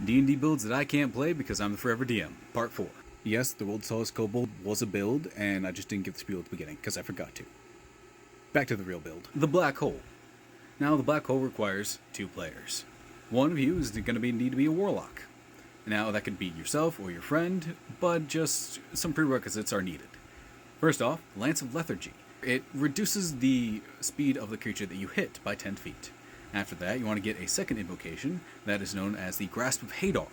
D&D builds that I can't play because I'm the Forever DM, Part 4. Yes, the World's Tallest Kobold was a build, and I just didn't give the spiel at the beginning, because I forgot to. Back to the real build. The Black Hole. Now, the Black Hole requires 2 players. One of you is going to need to be a Warlock. Now, that could be yourself or your friend, but just some prerequisites are needed. First off, Lance of Lethargy. It reduces the speed of the creature that you hit by 10 feet. After that, you want to get a second invocation that is known as the Grasp of Hadar,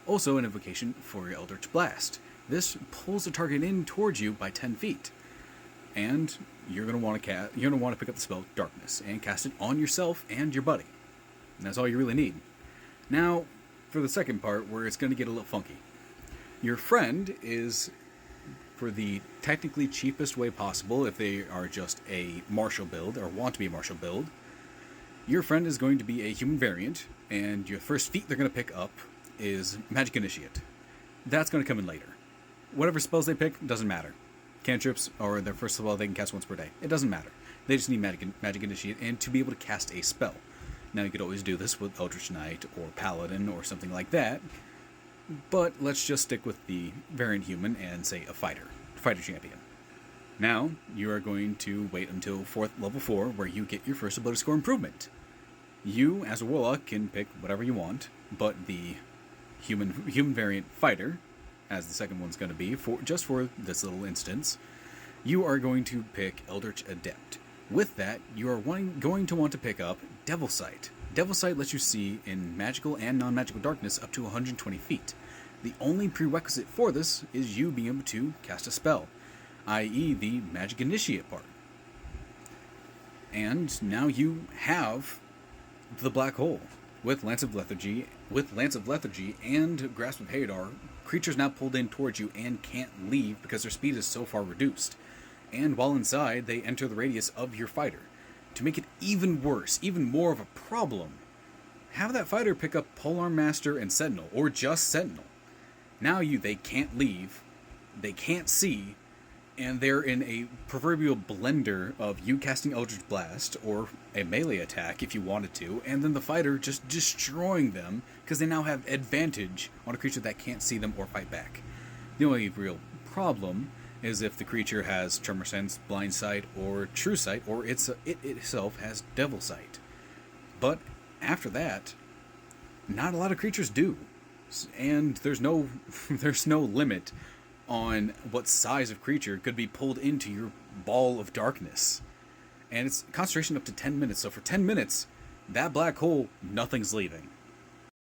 also an invocation for your Eldritch Blast. This pulls the target in towards you by 10 feet, and you're going to want to pick up the spell Darkness and cast it on yourself and your buddy. And that's all you really need. Now, for the second part, where it's going to get a little funky. Your friend is, for the technically cheapest way possible, if they are just a martial build or want to be a martial build, your friend is going to be a human variant, and your first feat they're going to pick up is Magic Initiate. That's going to come in later. Whatever spells they pick, doesn't matter. Cantrips, or their first spell they can cast once per day. It doesn't matter. They just need Magic Initiate and to be able to cast a spell. Now, you could always do this with Eldritch Knight or Paladin or something like that, but let's just stick with the variant human and say a fighter champion. Now, you are going to wait until level 4, where you get your first ability score improvement. You, as a Warlock, can pick whatever you want, but the human variant fighter, as the second one's going to be, just for this little instance, you are going to pick Eldritch Adept. With that, you are going to want to pick up Devil Sight. Devil Sight lets you see in magical and non-magical darkness up to 120 feet. The only prerequisite for this is you being able to cast a spell, i.e. the Magic Initiate part. And now you have the Black Hole. With Lance of Lethargy and Grasp of Hadar, creatures now pulled in towards you and can't leave because their speed is so far reduced. And while inside, they enter the radius of your fighter. To make it even worse, even more of a problem, have that fighter pick up Polearm Master and Sentinel, or just Sentinel. Now they can't leave, they can't see, and they're in a proverbial blender of you casting Eldritch Blast, or a melee attack if you wanted to, and then the fighter just destroying them, because they now have advantage on a creature that can't see them or fight back. The only real problem is if the creature has Tremor Sense, Blind Sight, or True Sight, or it itself has Devil Sight. But after that, not a lot of creatures do. And there's no limit on what size of creature could be pulled into your ball of darkness. And it's concentration up to 10 minutes. So for 10 minutes, that black hole, nothing's leaving.